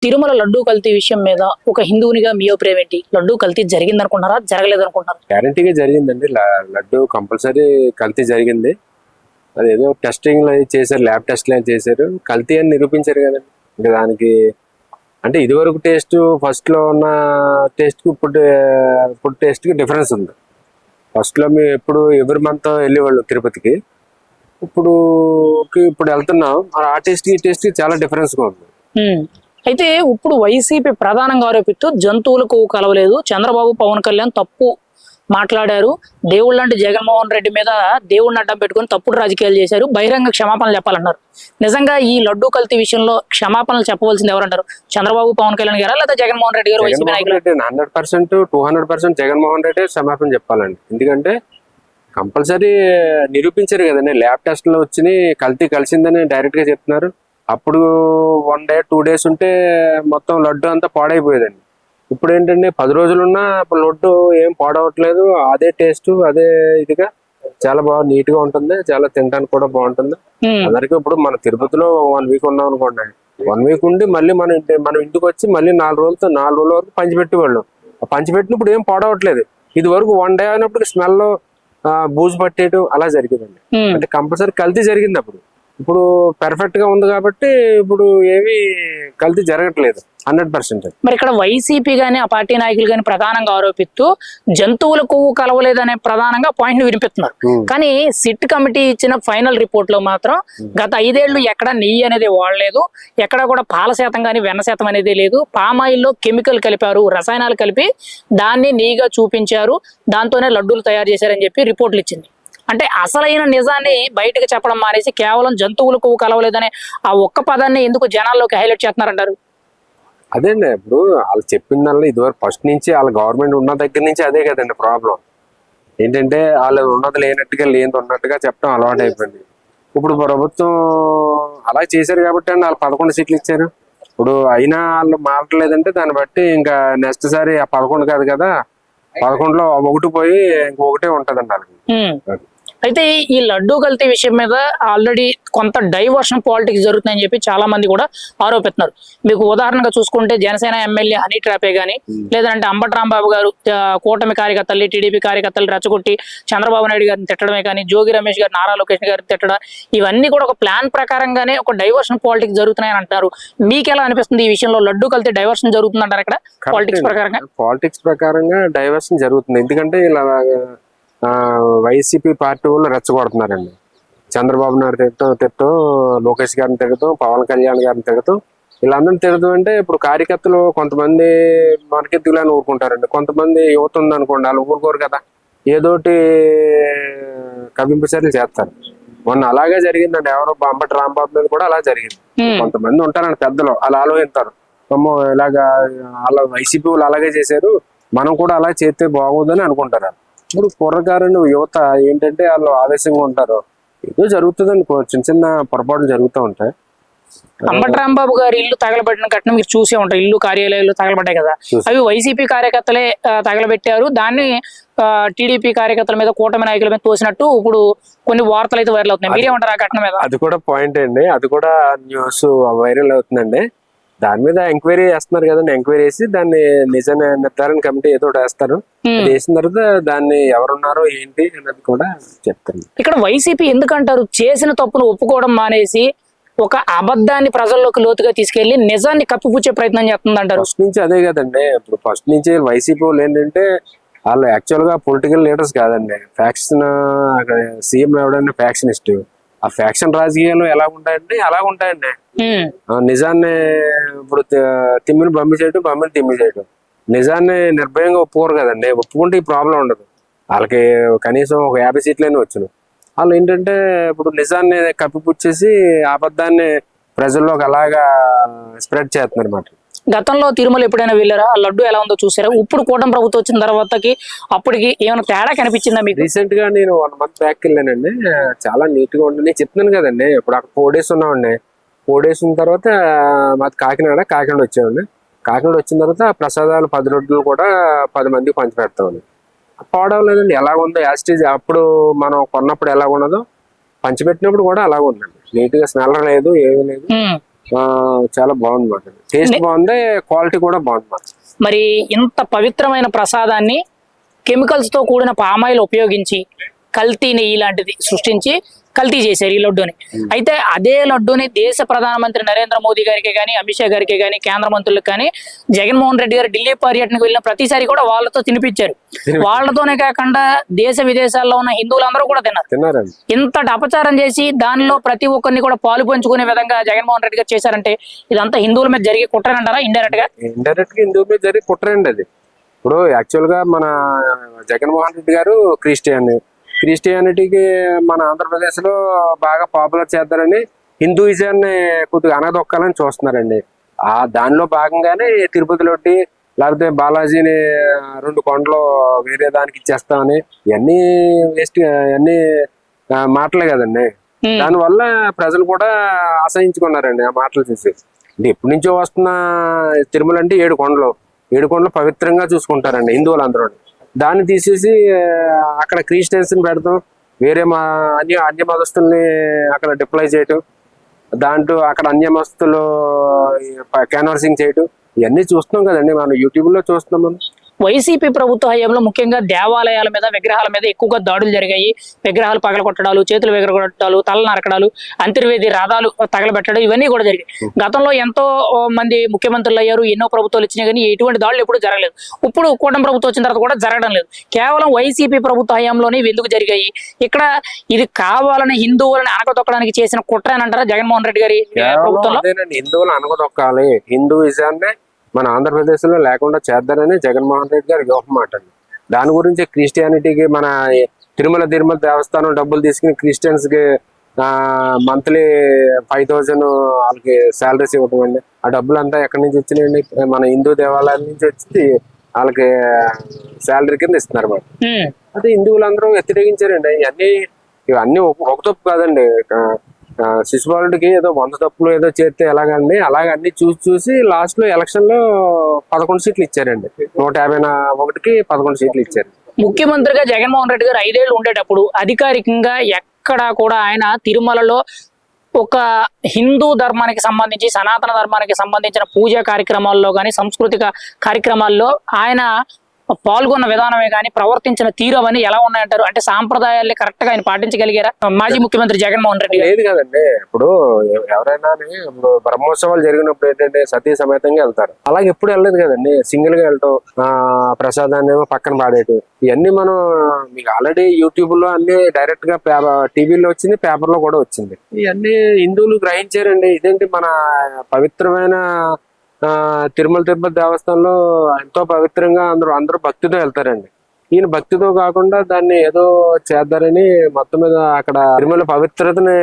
తిరుమల లడ్డూ కల్తీ విషయం మీద ఒక హిందువునిగా మీ అభిప్రాయం ఏంటి? లడ్డూ కల్తీ జరిగింది అనుకుంటారా, జరగలేదు అనుకుంటారా? గ్యారంటీగా జరిగిందండి. లడ్డు కంపల్సరీ కల్తీ జరిగింది. అదేదో టెస్టింగ్ చేశారు, ల్యాబ్ టెస్ట్లు చేశారు, కల్తీ అని నిరూపించారు కదండి. ఇంకా దానికి అంటే ఇదివరకు టేస్ట్, ఫస్ట్ లో ఉన్న టేస్ట్ కి ఇప్పుడు టేస్ట్ కి డిఫరెన్స్ ఉంది. ఫస్ట్ లో మేము ఎప్పుడు ఎవ్రీ మంత్ వెళ్ళేవాళ్ళు తిరుపతికి, ఇప్పుడు వెళ్తున్నాం. ఆ టేస్ట్ కి ఈ టేస్ట్ కి చాలా డిఫరెన్స్ గా ఉంది. అయితే ఇప్పుడు వైసీపీ ప్రధానంగా ఆరోపిస్తూ జంతువులకు కలవలేదు, చంద్రబాబు పవన్ కళ్యాణ్ తప్పు మాట్లాడారు, దేవుళ్ళ లాంటి జగన్మోహన్ రెడ్డి మీద దేవుడిని అడ్డం పెట్టుకుని తప్పుడు రాజకీయాలు చేశారు, బహిరంగ క్షమాపణలు చెప్పాలన్నారు. నిజంగా ఈ లడ్డూ కల్తీ విషయంలో క్షమాపణలు చెప్పవలసింది ఎవరంటారు? చంద్రబాబు పవన్ కళ్యాణ్ గారా లేదా జగన్మోహన్ రెడ్డి గారు? వైసీపీ నాయకులు 100%, 200% జగన్మోహన్ రెడ్డి క్షమాపణ చెప్పాలండి. ఎందుకంటే కంపల్సరీ నిరూపించారు కదండి. ల్యాబ్ టెస్ట్ లో వచ్చి కల్తీ కలిసిందని డైరెక్ట్ గా చెప్తున్నారు. అప్పుడు 1 day 2 days ఉంటే మొత్తం లడ్డు అంతా పాడైపోయేదండి. ఇప్పుడు ఏంటంటే 10 రోజులున్నా లడ్డు ఏం పాడవట్లేదు. అదే టేస్ట్, అదే ఇదిగా చాలా బాగా నీట్ గా ఉంటుంది, చాలా తినడానికి కూడా బాగుంటుంది. అందరికీ ఇప్పుడు మన తిరుపతిలో 1 week ఉన్నాం అనుకోండి, 1 week ఉండి మళ్ళీ మనం ఇంటికి వచ్చి మళ్ళీ 4 రోజుల వరకు పంచిపెట్టేవాళ్ళు. పంచిపెట్టినప్పుడు ఏం పాడవట్లేదు. ఇది వరకు 1 day అయినప్పుడు స్మెల్ బూజు పట్టేయడం అలా జరిగిందండి. అంటే కంపల్సరీ కల్తీ జరిగింది. ఇప్పుడు పర్ఫెక్ట్ గా ఉంది కాబట్టి ఇప్పుడు ఏవి కల్తీ జరగట్లేదు 100%. మరి ఇక్కడ వైసీపీ గానీ ఆ పార్టీ నాయకులు గానీ ప్రధానంగా ఆరోపిస్తూ జంతువుల కొవ్వు కలవలేదనే ప్రధానంగా పాయింట్ వినిపిస్తున్నారు. కానీ సిట్ కమిటీ ఇచ్చిన ఫైనల్ రిపోర్ట్ లో మాత్రం గత 5 ఏళ్లు ఎక్కడ నెయ్యి అనేది వాడలేదు, ఎక్కడ కూడా పాల శాతం కానీ వెన్న శాతం అనేది లేదు, పామాయిల్లో కెమికల్ కలిపారు, రసాయనాలు కలిపి దాన్ని నెయ్యిగా చూపించారు, దాంతోనే లడ్డూలు తయారు చేశారని చెప్పి రిపోర్ట్లు ఇచ్చింది. అంటే అసలైన నిజాన్ని బయటకు చెప్పడం మానేసి కేవలం జంతువుల కొవ్వు కలవలేదనే ఆ ఒక్క పదాన్ని ఎందుకు జనాల్లోకి హైలైట్ చేస్తున్నారంటారు? అదేండి, ఇప్పుడు వాళ్ళు చెప్పిన దానిలో ఇదివరకు ఫస్ట్ నుంచి వాళ్ళ గవర్నమెంట్ ఉన్న దగ్గర నుంచి అదే కదండి ప్రాబ్లం. ఏంటంటే వాళ్ళు ఉన్నది లేనట్టుగా లేనిది ఉన్నట్టుగా చెప్పడం అలవాటు అయిపోయింది. ఇప్పుడు ప్రభుత్వం అలా చేశారు కాబట్టి వాళ్ళు 11 సీట్లు ఇచ్చారు. ఇప్పుడు అయినా వాళ్ళు మారట్లేదంటే దాన్ని బట్టి ఇంకా నెక్స్ట్ సారి ఆ 11 కాదు కదా, 11లో 1 పోయి ఇంకొకటే ఉంటదండి వాళ్ళకి. అయితే ఈ లడ్డూ కల్తీ విషయం మీద ఆల్రెడీ కొంత డైవర్షన్ పాలిటిక్స్ జరుగుతుందని చెప్పి చాలా మంది కూడా ఆరోపిస్తున్నారు. మీకు ఉదాహరణగా చూసుకుంటే జనసేన ఎమ్మెల్యే హనీ ట్రాపే గానీ, లేదంటే అంబటి రాంబాబు గారు కూటమి కార్యకర్తలు, టీడీపీ కార్యకర్తలు రెచ్చగొట్టి చంద్రబాబు నాయుడు గారిని తిట్టడమే కానీ, జోగి రమేష్ గారు, నారా లోకేష్ గారిని తిట్టడం, ఇవన్నీ కూడా ఒక ప్లాన్ ప్రకారంగానే ఒక డైవర్షన్ పాలిటిక్స్ జరుగుతున్నాయని అంటారు. మీకు ఎలా అనిపిస్తుంది ఈ విషయంలో? లడ్డూ కల్తీ డైవర్షన్ జరుగుతుందంటారు ఇక్కడ పాలిటిక్స్ ప్రకారంగా? పాలిటిక్స్ ప్రకారంగా డైవర్షన్ జరుగుతుంది. ఎందుకంటే ఇలా వైసీపీ పార్టీ వాళ్ళు రెచ్చగొడుతున్నారండి. చంద్రబాబు నాయుడు తిట్టడం, లోకేష్ గారిని తిట్టడం, పవన్ కళ్యాణ్ గారిని తిట్టడం, వీళ్ళందరినీ తిట్టడం. అంటే ఇప్పుడు కార్యకర్తలు కొంతమంది మనకెత్తులని ఊరుకుంటారండి, కొంతమంది యువత ఉందనుకోండి వాళ్ళు ఊరుకోరు కదా, ఏదోటి కవింపు చర్యలు చేస్తారు. మొన్న అలాగే జరిగిందండి. ఎవరో అంబటి రాంబాబు మీద కూడా అలా జరిగింది. కొంతమంది ఉంటారండి పెద్దలు, అలా ఆలోచిస్తారు, అమ్మో ఇలాగా అలా వైసీపీ వాళ్ళు అలాగే చేశారు, మనం కూడా అలా చేస్తే బాగోదని అనుకుంటారు. ఇప్పుడు కుర్రగారు యువత ఏంటంటే వాళ్ళు ఆవేశంగా ఉంటారు, ఏదో జరుగుతుందండి, చిన్న చిన్న పొరపాట్లు జరుగుతూ ఉంటాయి. అంబటి రాంబాబు గారి ఇల్లు తగలబెట్టిన ఘటన మీరు చూసే ఉంటారు. ఇల్లు కార్యాలయాలు తగలబడ్డాయి కదా, అవి వైసీపీ కార్యకర్తలే తగలబెట్టారు. దాన్ని టీడీపీ కార్యకర్తల మీద, కూటమి నాయకుల మీద తోసినట్టు ఇప్పుడు కొన్ని వార్తలు అయితే వైరల్ అవుతున్నాయి. మీరేమంటారు ఆ ఘటన మీద? అది కూడా పాయింట్ అండి, అది కూడా న్యూస్ వైరల్ అవుతుందండి. దాని మీద ఎంక్వైరీ చేస్తున్నారు కదండి. ఎంక్వైరీ చేసి దాన్ని నిజ నిర్ధారణ కమిటీ ఏదో వేస్తారు. వేసిన తర్వాత దాన్ని ఎవరున్నారో ఏంటి అన్నది కూడా చెప్తారు. ఇక్కడ వైసీపీ ఎందుకంటారు చేసిన తప్పును ఒప్పుకోవడం మానేసి ఒక అబద్ధాన్ని ప్రజల్లోకి లోతుగా తీసుకెళ్లి నిజాన్ని కప్పిపుచ్చే ప్రయత్నం చేస్తుంది అంటారు? ఫస్ట్ నుంచి అదే కదండి. ఇప్పుడు ఫస్ట్ నుంచి వైసీపీ వాళ్ళు ఏంటంటే వాళ్ళు యాక్చువల్ గా పొలిటికల్ లీడర్స్ కాదండి, ఫ్యాక్షన్. సీఎం ఎవడన్నా ఫ్యాక్షనిస్ట్. ఆ ఫ్యాక్షన్ రాజకీయాలు ఎలా ఉంటాయండి, అలా ఉంటాయండి. నిజాన్ని ఇప్పుడు తిమ్మిని బమ్మి చేయటం, బమ్మిని తిమ్మి చేయటం, నిజాన్ని నిర్భయంగా ఒప్పుకోరు కదండి. ఒప్పుకుంటే ఈ ప్రాబ్లం ఉండదు. వాళ్ళకి కనీసం ఒక 50 సీట్లైనా వచ్చును. వాళ్ళు ఏంటంటే ఇప్పుడు నిజాన్ని కప్పిపుచ్చేసి అబద్ధాన్ని ప్రజల్లోకి అలాగా స్ప్రెడ్ చేస్తున్నారు అన్నమాట. గతంలో తిరుమల ఎప్పుడైనా వెళ్ళారా? ఆ లడ్డు ఎలా ఉందో చూసారా? ఇప్పుడు కూటమి ప్రభుత్వం వచ్చిన తర్వాతకి అప్పటికి ఏమైనా తేడా కనిపించిందా మీకు? రీసెంట్ గా నేను 1 month బ్యాక్ వెళ్ళానండి, చాలా నీట్ గా ఉంటుంది. నేను చెప్తున్నాను కదండి, ఇప్పుడు అక్కడ 4 days ఉన్నామండి. 4 days ఉన్న తర్వాత మాది కాకినాడ వచ్చామండి. కాకినాడ వచ్చిన తర్వాత ప్రసాదాలు 10 లడ్డులు కూడా 10 మందికి పంచి పెడతామండి. పోవడం లేదండి, ఎలా ఉందో యాస్టేజ్ అప్పుడు మనం కొన్నప్పుడు ఎలా ఉన్నదో పంచిపెట్టినప్పుడు కూడా అలాగ ఉందండి. నీట్ గా స్మెల్ లేదు, ఏమీ లేదు. చాలా బాగుంది మాట. టేస్ట్ బాగుంది, క్వాలిటీ కూడా బాగుంది మాట. మరి ఇంత పవిత్రమైన ప్రసాదాన్ని కెమికల్స్ తో కూడిన పామాయిల్ ఉపయోగించి కల్తీ నెయ్యి లాంటిది సృష్టించి కల్తీ చేశారు ఈ లడ్డూని. అయితే అదే లడ్డూని దేశ ప్రధానమంత్రి నరేంద్ర మోదీ గారికి కానీ, అమిత్ షా గారికి కానీ, కేంద్ర మంత్రులకు కానీ, జగన్మోహన్ రెడ్డి గారు ఢిల్లీ పర్యటనకు వెళ్ళిన ప్రతిసారి కూడా వాళ్ళతో తినిపించారు. వాళ్ళతోనే కాకుండా దేశ విదేశాల్లో ఉన్న హిందువులందరూ కూడా తిన్నారు. ఇంతటి అపచారం చేసి దానిలో ప్రతి ఒక్కరిని కూడా పాలు పంచుకునే విధంగా జగన్మోహన్ రెడ్డి గారు చేశారంటే ఇదంతా హిందువుల మీద జరిగే కుట్రనంటారా? ఇండైరెక్ట్ గా హిందువుల మీద జరిగే కుట్రండి అది. ఇప్పుడు యాక్చువల్ గా మన జగన్మోహన్ రెడ్డి గారు క్రిస్టియానిటీకి మన ఆంధ్రప్రదేశ్ లో బాగా పాపులర్ చేద్దారని హిందూయిజాన్ని కొద్దిగా అనగదొక్కాలని చూస్తున్నారండి. దానిలో భాగంగానే తిరుపతి లొట్టి లేకపోతే బాలాజీని 2 కొండలు వేరే దానికి ఇచ్చేస్తామని ఇవన్నీ వేస్ట్, ఇవన్నీ మాటలే కదండి. దానివల్ల ప్రజలు కూడా అసహించుకున్నారండి ఆ మాటలు చూసి. అంటే ఎప్పటి నుంచో వస్తున్న తిరుమల అంటే 7 కొండలు పవిత్రంగా చూసుకుంటారండి హిందువులు అందరూ. దాన్ని తీసేసి అక్కడ క్రిస్టియన్స్ ని పెడతాం, వేరే అన్య మతస్థుల్ని అక్కడ డిప్లాయ్ చేయటం, దాంట్లో అక్కడ అన్య మతస్థులు క్యాన్వర్సింగ్ చేయటం, ఇవన్నీ చూస్తున్నాం కదండి, మనం యూట్యూబ్ లో చూస్తున్నాం. మనం వైసీపీ ప్రభుత్వ హయాంలో ముఖ్యంగా దేవాలయాల మీద, విగ్రహాల మీద ఎక్కువగా దాడులు జరిగాయి. విగ్రహాలు పగలగొట్టడాలు, చేతులు విరగొట్టడాలు, తల నరకడాలు, అంతర్వేది రథాలు తగలబెట్టడం, ఇవన్నీ కూడా జరిగాయి. గతంలో ఎంతో మంది ముఖ్యమంత్రులు అయ్యారు, ఎన్నో ప్రభుత్వాలు వచ్చినాయి, కానీ ఎటువంటి దాడులు ఎప్పుడు జరగలేదు. ఇప్పుడు కూటమి ప్రభుత్వం వచ్చిన తర్వాత కూడా జరగడం లేదు. కేవలం వైసీపీ ప్రభుత్వ హయాంలోనే ఎందుకు జరిగాయి? ఇక్కడ ఇది కావాలని హిందువులను అనగదొక్కడానికి చేసిన కుట్ర అని అంటారా జగన్మోహన్ రెడ్డి గారి ప్రభుత్వంలో? హిందువులు అనగదొక్కాలి, హిందూయిజాన్ని మన ఆంధ్రప్రదేశ్ లో లేకుండా చేద్దారని జగన్మోహన్ రెడ్డి గారి వ్యూహం మాట. దాని గురించి క్రిస్టియానిటీకి మన తిరుమల దేవస్థానం డబ్బులు తీసుకుని క్రిస్టియన్స్ కి మంత్లీ 5,000 వాళ్ళకి శాలరీస్ ఇవ్వటం అండి. ఆ డబ్బులు అంతా ఎక్కడి నుంచి వచ్చినాయండి? మన హిందూ దేవాలయాల నుంచి వచ్చి వాళ్ళకి శాలరీ కింద ఇస్తున్నారు అన్నమాట. అదే హిందువులందరూ వ్యతిరేకించారండి. ఇవన్నీ ఒక తప్పు కాదండి. శిశుపాలుడికి ఏదో 100 తప్పులు ఏదో చేస్తే ఎలాగండి, అలాగే అన్ని చూసి లాస్ట్ లో ఎలక్షన్ లో 11 సీట్లు ఇచ్చారండి. 151కి 11 సీట్లు ఇచ్చారు. ముఖ్యమంత్రిగా జగన్మోహన్ రెడ్డి గారు 5 ఏళ్ళు ఉండేటప్పుడు అధికారికంగా ఎక్కడా కూడా ఆయన తిరుమలలో ఒక హిందూ ధర్మానికి సంబంధించి, సనాతన ధర్మానికి సంబంధించిన పూజా కార్యక్రమాల్లో కానీ, సాంస్కృతిక కార్యక్రమాల్లో ఆయన పాల్గొన్న విధానమే కానీ, ప్రవర్తించిన తీరు అవన్నీ ఎలా ఉన్నాయంటారు? అంటే సాంప్రదాయాల్ని కరెక్ట్ గా ఆయన పాటించగలిగారా మాజీ ముఖ్యమంత్రి జగన్మోహన్ రెడ్డి? లేదు కదండి. ఇప్పుడు ఎవరైనా ఇప్పుడు బ్రహ్మోత్సవాలు జరిగినప్పుడు ఏంటంటే సతీ సమేతంగా వెళ్తారు. అలాగే ఎప్పుడు వెళ్ళలేదు కదండి. సింగిల్ గా వెళ్ళటం, ప్రసాదాన్ని ఏమో పక్కన పాడేయటం, ఇవన్నీ మనం మీకు ఆల్రెడీ యూట్యూబ్ లో అన్ని డైరెక్ట్ గా టీవీలో వచ్చింది, పేపర్ లో కూడా వచ్చింది. ఇవన్నీ హిందువులు గ్రహించారండి. ఇదేంటి మన పవిత్రమైన తిరుపతి దేవస్థానంలో ఎంతో పవిత్రంగా అందరూ భక్తితో వెళ్తారండి. ఈయన భక్తితో కాకుండా దాన్ని ఏదో చేద్దారని, మొత్తం మీద అక్కడ తిరుమల పవిత్రతని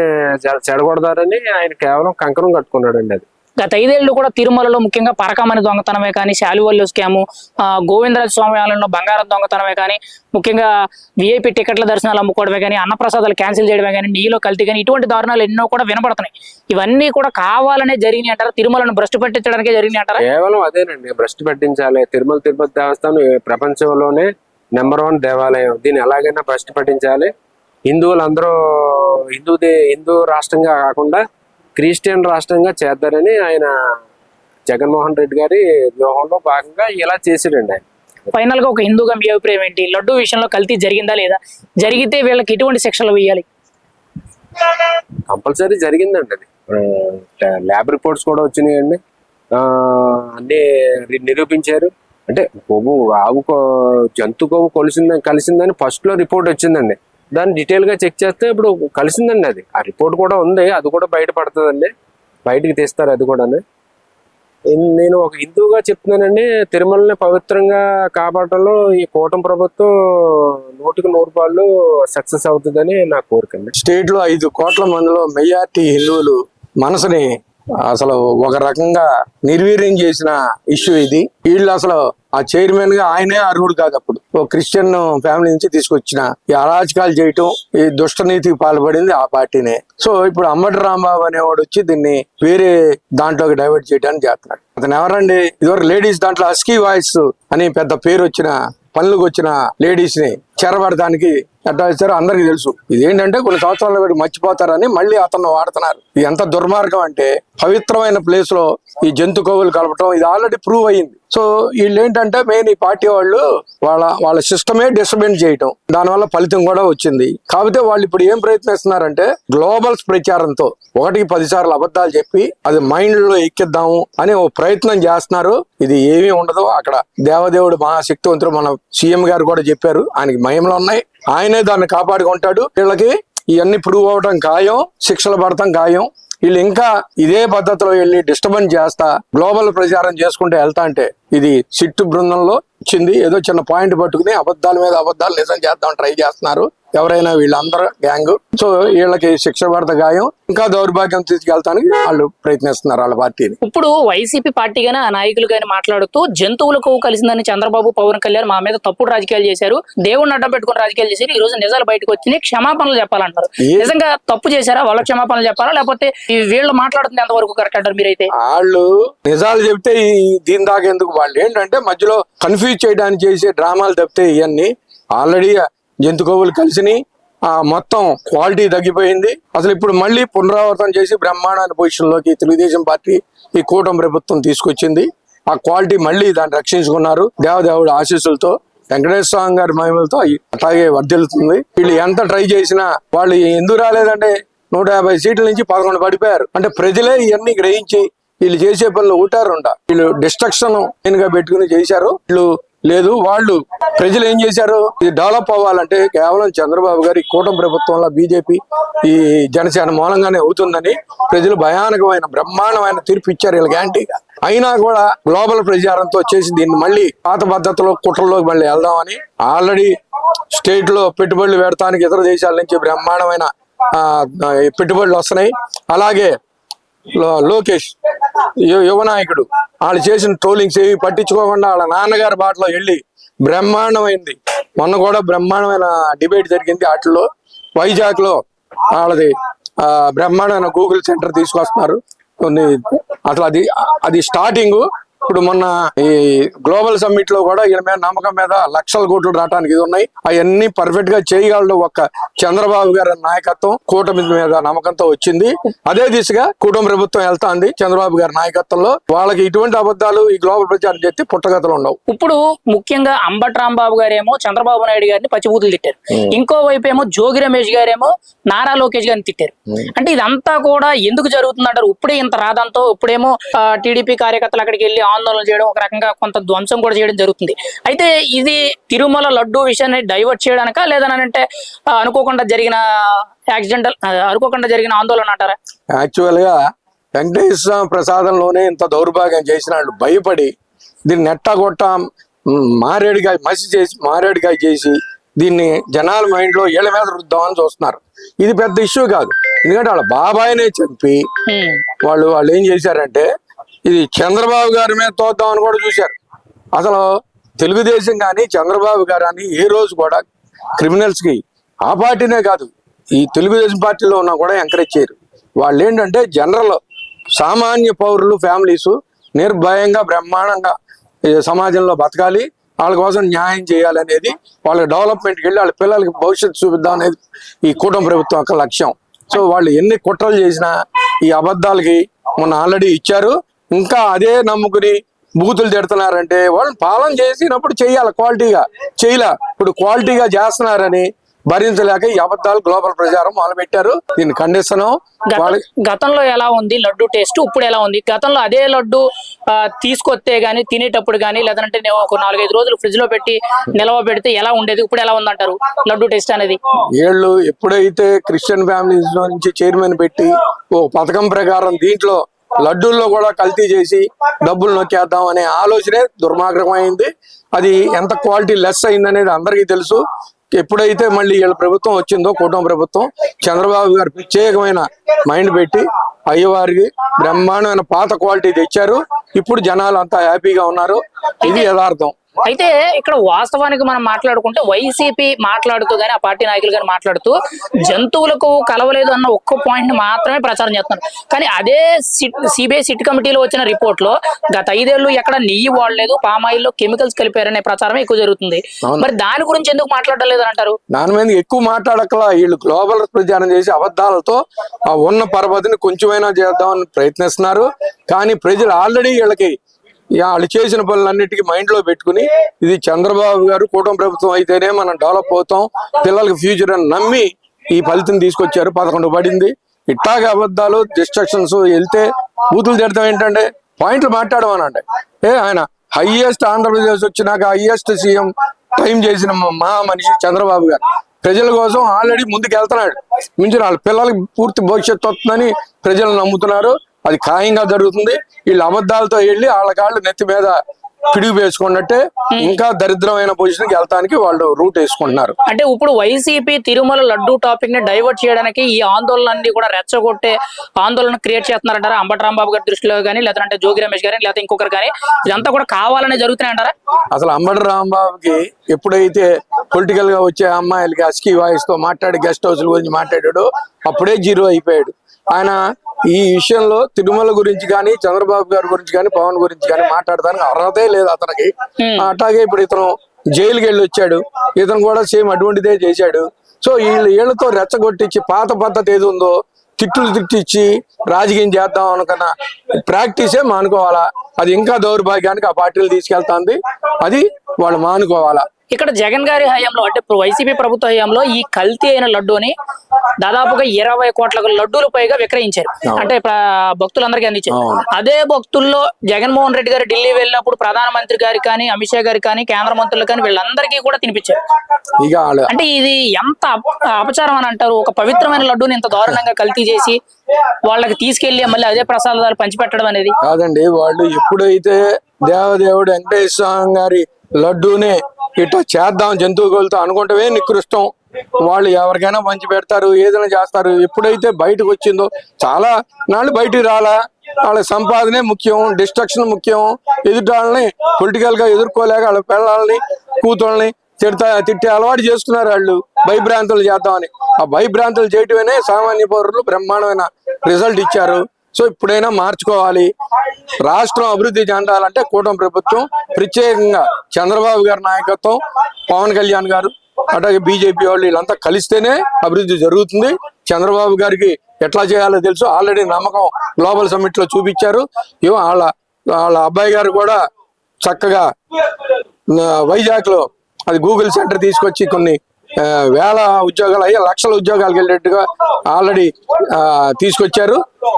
చెడగొడతారని ఆయన కేవలం కంకణం కట్టుకున్నాడండి. అది గత 5 ఏళ్ళు కూడా తిరుమలలో ముఖ్యంగా పరకామణి దొంగతనమే కానీ, శాలువల్లు స్కాము, గోవిందరాజ స్వామి ఆలయంలో బంగారం దొంగతనమే కానీ, ముఖ్యంగా విఐపి టికెట్ల దర్శనాలు అమ్ముకోవడమే కానీ, అన్నప్రసాదాలు క్యాన్సిల్ చేయడమే కానీ, నీలో కల్తీ కానీ, ఇటువంటి దారుణాలు ఎన్నో కూడా వినపడుతున్నాయి. ఇవన్నీ కూడా కావాలనే జరిగినాయి అంటారా? తిరుమలను భ్రష్టు పట్టించడానికే జరిగినాయి అంటారా? కేవలం అదేనండి, భ్రష్టు పట్టించాలి. తిరుపతి దేవస్థానం ప్రపంచంలోనే నెంబర్ 1 దేవాలయం. దీన్ని ఎలాగైనా భ్రష్టు పట్టించాలి. హిందువులందరూ హిందూ రాష్ట్రంగా కాకుండా క్రిస్టియన్ రాష్ట్రంగా చేద్దారని ఆయన జగన్మోహన్ రెడ్డి గారి వ్యూహంలో భాగంగా ఇలా చేసాడండి. ఆయన ఫైనల్ గా ఒక హిందూగా మీ అభిప్రాయం ఏంటి? లడ్డూ విషయంలో కల్తీ జరిగిందా లేదా? జరిగితే వీళ్ళకి ఎటువంటి శిక్షలు వేయాలి? కంపల్సరీ జరిగిందండి. అది ల్యాబ్ రిపోర్ట్స్ కూడా వచ్చినాయండి, అన్ని నిరూపించారు. అంటే జంతు కొవ్వు కలిసిందని ఫస్ట్ లో రిపోర్ట్ వచ్చిందండి. దాన్ని డీటెయిల్ గా చెక్ చేస్తే ఇప్పుడు కలిసిందండి. అది ఆ రిపోర్ట్ కూడా ఉంది, అది కూడా బయటపడుతుందండి, బయటికి తీస్తారు అది కూడా. నేను ఒక హిందువుగా చెప్తున్నానండి, తిరుమలని పవిత్రంగా కాపాడటంలో ఈ కూటమి ప్రభుత్వం 100కి 100 సక్సెస్ అవుతుందని నా కోరిక. స్టేట్ లో 5 కోట్ల మందిలో మెజార్టీ హిందువులు మనసుని అసలు ఒక రకంగా నిర్వీర్యం చేసిన ఇష్యూ ఇది. వీళ్ళు అసలు ఆ చైర్మన్ గా ఆయనే అర్హుడు కాదు. అప్పుడు ఓ క్రిస్టియన్ ఫ్యామిలీ నుంచి తీసుకొచ్చిన ఈ అరాచకాలు చేయటం, ఈ దుష్టనీతికి పాల్పడింది ఆ పార్టీనే. సో ఇప్పుడు అంబటి రాంబాబు అనేవాడు వచ్చి దీన్ని వేరే దాంట్లోకి డైవర్ట్ చేయడానికి చేస్తున్నాడు. అతను ఎవరండి? ఇదివరకు లేడీస్ దాంట్లో హస్కీ వాయిస్ అని పెద్ద పేరు వచ్చిన, పనులకు వచ్చిన లేడీస్ ని చెరబడటానికి ఎట్లా ఇచ్చారో అందరికీ తెలుసు. ఇదేంటంటే కొన్ని సంవత్సరాలు వీడు మర్చిపోతారని మళ్ళీ అతను వాడుతున్నారు. ఇది ఎంత దుర్మార్గం అంటే పవిత్రమైన ప్లేస్ లో ఈ జంతు కొవ్వులు కలపటం ఇది ఆల్రెడీ ప్రూవ్ అయ్యింది. సో వీళ్ళు ఏంటంటే మెయిన్ ఈ పార్టీ వాళ్ళు వాళ్ళ సిస్టమే డిస్టర్బెన్స్ చేయటం, దానివల్ల ఫలితం కూడా వచ్చింది. కాకపోతే వాళ్ళు ఇప్పుడు ఏం ప్రయత్నిస్తున్నారంటే గ్లోబల్స్ ప్రచారంతో 1-10 సార్లు అబద్ధాలు చెప్పి అది మైండ్ లో ఎక్కిద్దాము అని ఓ ప్రయత్నం చేస్తున్నారు. ఇది ఏమీ ఉండదు. అక్కడ దేవదేవుడు మహాశక్తివంతుడు మన సీఎం గారు కూడా చెప్పారు, ఆయనకి మహిమలు ఉన్నాయి, ఆయనే దాన్ని కాపాడుకుంటాడు. వీళ్ళకి ఇవన్నీ ప్రూవ్ అవడం ఖాయం, శిక్షలు పడటం ఖాయం. వీళ్ళు ఇంకా ఇదే పద్ధతిలో వెళ్ళి డిస్టర్బెన్స్ చేస్తా గ్లోబల్ ప్రచారం చేసుకుంటూ వెళ్తా అంటే ఇది సిట్టు బృందంలో వచ్చింది. ఏదో చిన్న పాయింట్ పట్టుకుని అబద్ధాల మీద అబద్ధాలు నిజం చేద్దాం ట్రై చేస్తున్నారు ఎవరైనా, వీళ్ళందరూ గ్యాంగ్. సో వీళ్ళకి శిక్ష పడత గాయం, ఇంకా దౌర్భాగ్యం తీసుకెళ్తానికి వాళ్ళు ప్రయత్నిస్తున్నారు వాళ్ళ పార్టీని. ఇప్పుడు వైసీపీ పార్టీ గానీ ఆ నాయకులు గానీ మాట్లాడుతూ జంతువుల కొవ్వు కలిసిందని చంద్రబాబు పవన్ కళ్యాణ్ మా మీద తప్పుడు రాజకీయాలు చేశారు, దేవుడిని అడ్డం పెట్టుకుని రాజకీయాలు చేశారు, ఈ రోజు నిజాలు బయటకు వచ్చినాయి, క్షమాపణలు చెప్పాలంటారు. నిజంగా తప్పు చేశారా? వాళ్ళ క్షమాపణలు చెప్పాలా, లేకపోతే వీళ్ళు మాట్లాడుతుంది ఎంతవరకు కరెక్ట్ అంటారు మీరైతే? వాళ్ళు నిజాలు చెప్తే దీని దాకా ఎందుకు, వాళ్ళు ఏంటంటే మధ్యలో కన్ఫ్యూజ్ చేయడానికి చేసే డ్రామాలు తప్పితే ఇవన్నీ ఆల్రెడీ జంతు కొవ్వులు కలిసిని మొత్తం క్వాలిటీ తగ్గిపోయింది. అసలు ఇప్పుడు మళ్ళీ పునరావృతం చేసి బ్రహ్మాండమైన పొజిషన్ లోకి తెలుగుదేశం పార్టీ ఈ కూటమి ప్రభుత్వం తీసుకొచ్చింది. ఆ క్వాలిటీ మళ్ళీ దాన్ని రక్షించుకున్నారు దేవదేవుడి ఆశీస్సులతో, వెంకటేశ్వర స్వామి గారి మహిమలతో అట్లాగే వర్ధిల్లుతుంది. వీళ్ళు ఎంత ట్రై చేసినా వాళ్ళు ఎందుకు రాలేదంటే 150 సీట్ల నుంచి 11 పడిపోయారు. అంటే ప్రజలే ఇవన్నీ గ్రహించి వీళ్ళు చేసే పనులు ఊటారుండ వీళ్ళు డిస్ట్రక్షన్ గా పెట్టుకుని చేశారు. వీళ్ళు లేదు, వాళ్ళు ప్రజలు ఏం చేశారు, ఇది డెవలప్ అవ్వాలంటే కేవలం చంద్రబాబు గారి కూటమి ప్రభుత్వంలో బీజేపీ ఈ జనసేన మూలంగానే అవుతుందని ప్రజలు భయానకమైన బ్రహ్మాండమైన తీర్పు ఇచ్చారు వీళ్ళకి యాంటీగా. అయినా కూడా గ్లోబల్ ప్రచారంతో వచ్చేసి దీన్ని మళ్ళీ పాత పద్ధతిలో కుట్రలోకి మళ్ళీ వెళ్దామని ఆల్రెడీ స్టేట్ లో పెట్టుబడులు పెడతానికి ఇతర దేశాల నుంచి బ్రహ్మాండమైన పెట్టుబడులు వస్తున్నాయి. అలాగే లోకేష్ యువ నాయకుడు వాళ్ళు చేసిన ట్రోలింగ్స్ ఏవి పట్టించుకోకుండా వాళ్ళ నాన్నగారి బాటలో వెళ్ళి బ్రహ్మాండమైంది. మొన్న కూడా బ్రహ్మాండమైన డిబేట్ జరిగింది. వాటిలో వైజాగ్ లో వాళ్ళది బ్రహ్మాండమైన గూగుల్ సెంటర్ తీసుకొస్తున్నారు. కొన్ని అసలు అది స్టార్టింగ్. ఇప్పుడు మొన్న ఈ గ్లోబల్ సమ్మిట్ లో కూడా వీళ్ళ మీద నమ్మకం మీద లక్షల కోట్లు రావడానికి ఇది ఉన్నాయి. అవన్నీ పర్ఫెక్ట్ గా చేయగలడు ఒక్క చంద్రబాబు గారి నాయకత్వం, కూటమి మీద నమ్మకంతో వచ్చింది. అదే దిశగా కూటమి ప్రభుత్వం వెళ్తాంది చంద్రబాబు గారి నాయకత్వంలో. వాళ్ళకి ఇటువంటి అబద్ధాలు ఈ గ్లోబల్ ప్రచారం చేస్తే పుట్టగతలు ఉండవు. ఇప్పుడు ముఖ్యంగా అంబటి రాంబాబు గారేమో చంద్రబాబు నాయుడు గారిని పచ్చిబూతులు తిట్టారు, ఇంకో వైపు ఏమో జోగి రమేష్ గారేమో నారా లోకేష్ గారిని తిట్టారు. అంటే ఇదంతా కూడా ఎందుకు జరుగుతుందంటారు? ఇప్పుడే ఇంత రాదంతో ఇప్పుడేమో టీడీపీ కార్యకర్తలు అక్కడికి వెళ్ళి ఆందోళన చేయడం, ఒక రకంగా కొంత ధ్వంసం కూడా చేయడం జరుగుతుంది. అయితే ఇది తిరుమల లడ్డు విషయాన్ని డైవర్ట్ చేయడానికా లేదనంటే అనుకోకుండా జరిగిన అనుకోకుండా జరిగిన ఆందోళన అంటారా? యాక్చువల్ గా వెంకటేశ్వర ప్రసాదంలోనే ఇంత దౌర్భాగ్యం చేసిన వాళ్ళు భయపడి దీన్ని నెట్టగొట్ట మారేడుకాయ చేసి దీన్ని జనాల మైండ్ లో ఏళ్ల మీద రుద్దామని చూస్తున్నారు. ఇది పెద్ద ఇష్యూ కాదు, ఎందుకంటే వాళ్ళ బాబాయినే చెప్పి వాళ్ళు ఏం చేశారంటే ఇది చంద్రబాబు గారి మీద తోద్దామని కూడా చూశారు. అసలు తెలుగుదేశం కానీ చంద్రబాబు గారు అని ఏ రోజు కూడా క్రిమినల్స్ కి ఆ పార్టీనే కాదు ఈ తెలుగుదేశం పార్టీలో ఉన్నా కూడా ఎంకరేజ్ చేయరు. వాళ్ళు ఏంటంటే జనరల్ సామాన్య పౌరులు ఫ్యామిలీస్ నిర్భయంగా బ్రహ్మాండంగా సమాజంలో బతకాలి, వాళ్ళ కోసం న్యాయం చేయాలనేది, వాళ్ళ డెవలప్మెంట్కి వెళ్ళి వాళ్ళ పిల్లలకి భవిష్యత్తు చూపిద్దాం అనేది ఈ కూటమి ప్రభుత్వం యొక్క లక్ష్యం. సో వాళ్ళు ఎన్ని కుట్రలు చేసినా ఈ అబద్ధాలకి మొన్న ఆల్రెడీ ఇచ్చారు. ఇంకా అదే నమ్ముకుని బూతులు తిడుతున్నారంటే వాళ్ళు పాలన చేసినప్పుడు చెయ్యాలి, క్వాలిటీగా చేయలే. ఇప్పుడు క్వాలిటీగా చేస్తున్నారని భరించలేక ఈ అబద్ధాలు గ్లోబల్ ప్రచారం మొదలు పెట్టారు. దీన్ని ఖండిస్తున్నాం. గతంలో ఎలా ఉంది లడ్డు టేస్ట్, ఇప్పుడు ఎలా ఉంది? గతంలో అదే లడ్డు తీసుకొస్తే గానీ తినేటప్పుడు గానీ లేదంటే ఒక 4-5 రోజులు ఫ్రిడ్జ్ లో పెట్టి నిల్వ పెడితే ఎలా ఉండేది, ఇప్పుడు ఎలా ఉందంటారు లడ్డు టేస్ట్ అనేది? వీళ్ళు ఎప్పుడైతే క్రిస్టియన్ ఫ్యామిలీస్ లో నుంచి చైర్మన్ పెట్టి ఓ పథకం ప్రకారం దీంట్లో లడ్డూల్లో కూడా కల్తీ చేసి డబ్బులు నొక్కేద్దాం అనే ఆలోచనే దుర్మార్గమైంది. అది ఎంత క్వాలిటీ లెస్ అయిందనేది అందరికీ తెలుసు. ఎప్పుడైతే మళ్ళీ వీళ్ళ ప్రభుత్వం వచ్చిందో కూటమి ప్రభుత్వం, చంద్రబాబు గారు ప్రత్యేకమైన మైండ్ పెట్టి అయ్యవారికి బ్రహ్మాండమైన పాత క్వాలిటీ తెచ్చారు. ఇప్పుడు జనాలు అంతా హ్యాపీగా ఉన్నారు. ఇది యథార్థం. అయితే ఇక్కడ వాస్తవానికి మనం మాట్లాడుకుంటే వైసీపీ మాట్లాడుతూ గానీ ఆ పార్టీ నాయకులు గానీ మాట్లాడుతూ జంతువులకు కలవలేదు అన్న ఒక్క పాయింట్ మాత్రమే ప్రచారం చేస్తున్నారు. కానీ అదే సిబిఐ సిట్ కమిటీలో వచ్చిన రిపోర్ట్ లో గత 5 ఏళ్ళు ఎక్కడ నెయ్యి వాడలేదు, పామాయిల్లో కెమికల్స్ కలిపారనే ప్రచారం ఎక్కువ జరుగుతుంది. మరి దాని గురించి ఎందుకు మాట్లాడడం లేదు అంటారు? దాని మీద ఎక్కువ మాట్లాడకలా వీళ్ళు గ్లోబల్ ప్రచారం చేసి అబద్ధాలతో ఆ ఉన్న పరపతిని కొంచెమైనా చేద్దామని ప్రయత్నిస్తున్నారు. కానీ ప్రజలు ఆల్రెడీ వీళ్ళకి వాళ్ళు చేసిన పనులన్నిటికీ మైండ్ లో పెట్టుకుని ఇది చంద్రబాబు గారు కూటమి ప్రభుత్వం అయితేనే మనం డెవలప్ అవుతాం, పిల్లలకి ఫ్యూచర్ అని నమ్మి ఈ ఫలితం తీసుకొచ్చారు. 11 పడింది. ఇట్టాగే అబద్ధాలు డిస్ట్రక్షన్స్ వెళ్తే బూతులు తిడతాం ఏంటంటే పాయింట్లు మాట్లాడమనండి. ఆయన హైయెస్ట్ ఆంధ్రప్రదేశ్ వచ్చినాక హైయెస్ట్ సీఎం టైం చేసిన మా మనిషి చంద్రబాబు గారు ప్రజల కోసం ఆల్రెడీ ముందుకు వెళ్తున్నాడు. మించిన వాళ్ళ పిల్లలకి పూర్తి భవిష్యత్తు వస్తుందని ప్రజలు నమ్ముతున్నారు. అది ఖాయంగా జరుగుతుంది. వీళ్ళు అబద్ధాలతో వెళ్ళి వాళ్ళ కాళ్ళు నెత్తి మీద పిడుగు వేసుకున్నట్టే ఇంకా దరిద్రమైన పొజిషన్కి వెళ్తానికి వాళ్ళు రూట్ వేసుకుంటున్నారు. అంటే ఇప్పుడు వైసీపీ తిరుమల లడ్డూ టాపిక్ ని డైవర్ట్ చేయడానికి ఈ ఆందోళనన్ని కూడా రెచ్చగొట్టే ఆందోళన క్రియేట్ చేస్తున్నారంటారా? అంబటి రాంబాబు గారి దృష్టిలో కానీ, లేదంటే జోగి రమేష్ గారి, లేకపోతే ఇంకొకరు కానీ, ఇదంతా కూడా కావాలనే జరుగుతున్నాయంటారా? అసలు అంబటి రాంబాబుకి ఎప్పుడైతే పొలిటికల్ గా వచ్చే అమ్మాయిలకి అస్కీ వాయిస్ తో మాట్లాడి గెస్ట్ హౌస్ గురించి మాట్లాడాడో అప్పుడే జీరో అయిపోయాడు. ఆయన ఈ విషయంలో తిరుమల గురించి కానీ, చంద్రబాబు గారి గురించి కానీ, పవన్ గురించి కానీ మాట్లాడడానికి అర్హతే లేదు అతనికి. అట్లాగే ఇప్పుడు ఇతను జైలుకి వెళ్ళి వచ్చాడు. ఇతను కూడా సేమ్ అటువంటిదే చేశాడు. సో వీళ్ళతో రెచ్చగొట్టించి పాత పద్ధతి ఏది ఉందో తిట్టులు తిట్టించి రాజకీయం చేద్దాం అనుకున్న ప్రాక్టీసే మానుకోవాలా. అది ఇంకా దౌర్భాగ్యానికి ఆ పార్టీలు తీసుకెళ్తాంది. అది వాళ్ళు మానుకోవాలా. ఇక్కడ జగన్ గారి హయాంలో అంటే ఇప్పుడు వైసీపీ ప్రభుత్వ హయాంలో ఈ కల్తీ అయిన లడ్డూని దాదాపుగా 20 కోట్ల లడ్డూలు పైగా విక్రయించారు. అంటే భక్తులందరికీ అందించారు. అదే భక్తుల్లో జగన్మోహన్ రెడ్డి గారు ఢిల్లీ వెళ్ళినప్పుడు ప్రధానమంత్రి గారికి కానీ, అమిత్ షా గారికి కానీ, కేంద్ర మంత్రులు కానీ వీళ్ళందరికీ కూడా తినిపించారు. అంటే ఇది ఎంత అపచారం అని అంటారు? ఒక పవిత్రమైన లడ్డూని ఇంత దారుణంగా కల్తీ చేసి వాళ్ళకి తీసుకెళ్లి మళ్ళీ అదే ప్రసాదాలు పంచిపెట్టడం అనేది కాదండి. వాళ్ళు ఎప్పుడైతే దేవదేవుడు వెంకటేశ్వర స్వామి గారి లడ్డూనే ఇట్లా చేద్దాం జంతువులతో అనుకుంటే నికృష్టం. వాళ్ళు ఎవరికైనా పంచి పెడతారు, ఏదైనా చేస్తారు. ఎప్పుడైతే బయటకు వచ్చిందో చాలా నాళ్ళు బయటికి రాలా. వాళ్ళ సంపాదనే ముఖ్యం, డిస్ట్రక్షన్ ముఖ్యం. ఎదుటి వాళ్ళని పొలిటికల్ గా ఎదుర్కోలేక వాళ్ళ పిల్లల్ని కూతుళ్ళని తిట్టే అలవాటు చేసుకున్నారు వాళ్ళు, భయభ్రాంతులు చేద్దామని. ఆ భయభ్రాంతులు చేయటమేనే సామాన్య పౌరులు బ్రహ్మాండమైన రిజల్ట్ ఇచ్చారు. సో ఇప్పుడైనా మార్చుకోవాలి. రాష్ట్రం అభివృద్ధి చెందాలంటే కూటమి ప్రభుత్వం, ప్రత్యేకంగా చంద్రబాబు గారి నాయకత్వం, పవన్ కళ్యాణ్ గారు, అట్లాగే బీజేపీ వాళ్ళు వీళ్ళంతా కలిస్తేనే అభివృద్ధి జరుగుతుంది. చంద్రబాబు గారికి ఎట్లా చేయాలో తెలుసు. ఆల్రెడీ నమ్మకం గ్లోబల్ సమ్మిట్ లో చూపించారు. వాళ్ళ అబ్బాయి గారు కూడా చక్కగా వైజాగ్ లో అది గూగుల్ సెంటర్ తీసుకొచ్చి కొన్ని వేల ఉద్యోగాలు అయ్యే లక్షల ఉద్యోగాలకు వెళ్ళేట్టుగా ఆల్రెడీ తీసుకొచ్చారు.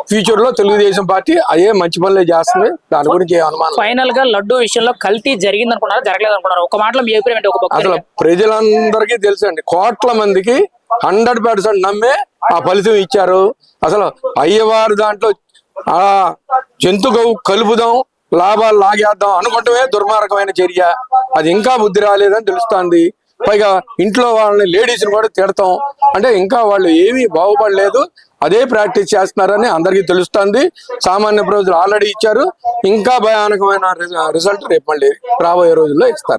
ఫ్యూచర్ లో తెలుగుదేశం పార్టీ అదే మంచి పనులే చేస్తుంది. దాని గురించి అనుమానం. ఫైనల్ గా లడ్డూ విషయంలో కల్తీ జరిగింది అనుకున్నారు, జరగలేదు అనుకున్నారు? ఒక మాటలో మీ అభిప్రాయం ఏంటి? అసలు ప్రజలందరికీ తెలుసండి, కోట్ల మందికి 100% నమ్మే ఆ ఫలితం ఇచ్చారు. అసలు అయ్యవారు దాంట్లో ఆ జంతు గౌ కలుపుదాం, లాభాలు లాగేద్దాం అనుకుంటమే దుర్మార్గమైన చర్య. అది ఇంకా బుద్ధి రాలేదని తెలుస్తుంది. పైగా ఇంట్లో వాళ్ళని లేడీస్ ని కూడా తిడతాం అంటే ఇంకా వాళ్ళు ఏమీ బాగుపడలేదు. అదే ప్రాక్టీస్ చేస్తున్నారని అందరికీ తెలుస్తుంది. సామాన్య ప్రజలు ఆల్రెడీ ఇచ్చారు. ఇంకా భయానకమైన రిజల్ట్ రేపు మళ్ళీ రాబోయే రోజుల్లో ఇస్తారు.